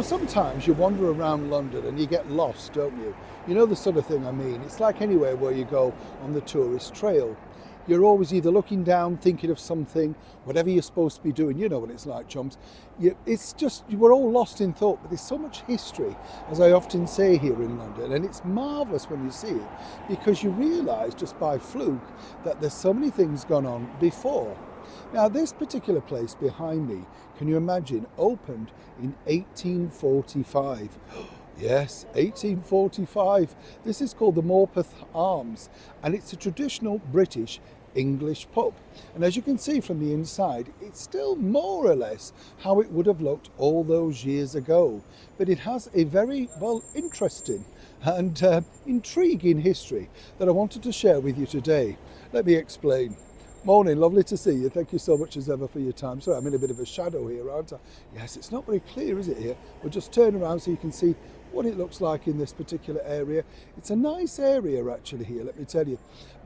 Sometimes you wander around London and you get lost, don't you? You know the sort of thing I mean. It's like anywhere where you go on the tourist trail. You're always either looking down, thinking of something, whatever you're supposed to be doing. You know what it's like, chums. It's just, we're all lost in thought, but there's so much history, as I often say here in London, and it's marvellous when you see it, because you realise just by fluke that there's so many things gone on before. Now, this particular place behind me, can you imagine, opened in 1845. Yes, 1845. This is called the Morpeth Arms, and it's a traditional British English pub. And as you can see from the inside, it's still more or less how it would have looked all those years ago. But it has a very, interesting and intriguing history that I wanted to share with you today. Let me explain. Morning, lovely to see you. Thank you so much as ever for your time. Sorry, I'm in a bit of a shadow here, aren't I? Yes, it's not very clear, is it here? We'll just turn around so you can see what it looks like in this particular area. It's a nice area actually here, let me tell you.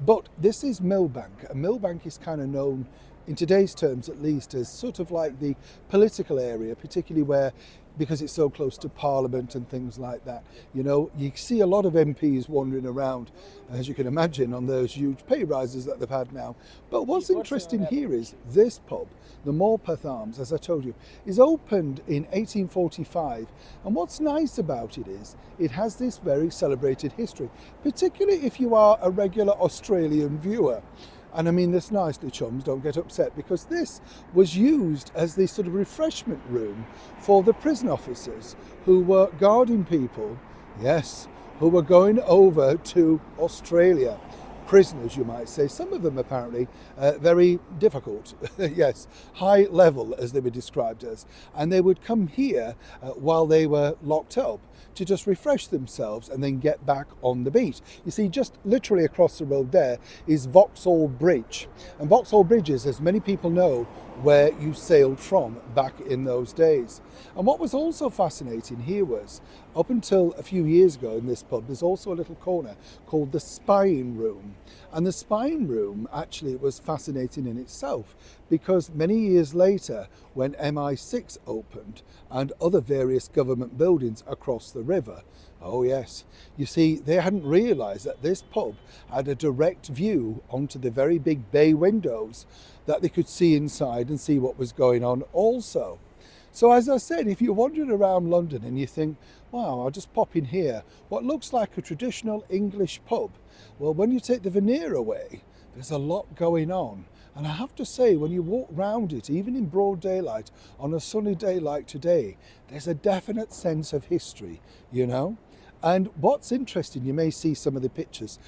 But this is Millbank, and Millbank is kind of known, in today's terms at least, as sort of like the political area, particularly because it's so close to Parliament and things like that. You see a lot of MPs wandering around, as you can imagine, on those huge pay rises that they've had now. But what's interesting here is this pub, the Morpeth Arms, as I told you, is opened in 1845. And what's nice about it is it has this very celebrated history, particularly if you are a regular Australian viewer. And I mean this nicely, chums, don't get upset, because this was used as the sort of refreshment room for the prison officers who were guarding people, yes, who were going over to Australia. Prisoners, you might say, some of them apparently very difficult, yes, high level as they were described as. And they would come here while they were locked up to just refresh themselves and then get back on the beat. You see, just literally across the road there is Vauxhall Bridge. And Vauxhall Bridge is, as many people know, where you sailed from back in those days. And what was also fascinating here was, up until a few years ago in this pub, there's also a little corner called the Spine Room. And the Spine Room actually was fascinating in itself, because many years later, when MI6 opened and other various government buildings across the river, oh yes, you see, they hadn't realised that this pub had a direct view onto the very big bay windows that they could see inside and see what was going on also. So as I said, if you're wandering around London and you think, wow, I'll just pop in here, what looks like a traditional English pub, well, when you take the veneer away, there's a lot going on. And I have to say, when you walk round it, even in broad daylight, on a sunny day like today, there's a definite sense of history, And what's interesting, you may see some of the pictures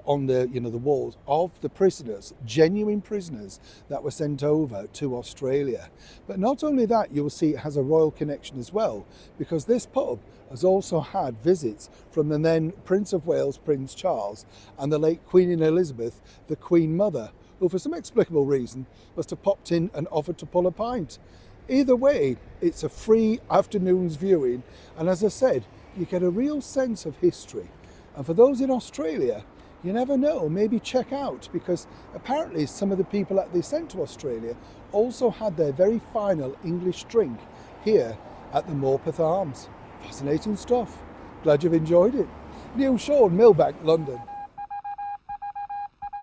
on the walls of the prisoners, genuine prisoners that were sent over to Australia. But not only that, you will see it has a royal connection as well, because this pub has also had visits from the then Prince of Wales, Prince Charles, and the late Queen Elizabeth, the Queen Mother, who for some explicable reason must have popped in and offered to pull a pint. Either way, it's a free afternoon's viewing, and as I said, you get a real sense of history. And for those in Australia, you never know, maybe check out, because apparently some of the people that they sent to Australia also had their very final English drink here at the Morpeth Arms. Fascinating stuff. Glad you've enjoyed it. Neil Shawn, Millbank, London.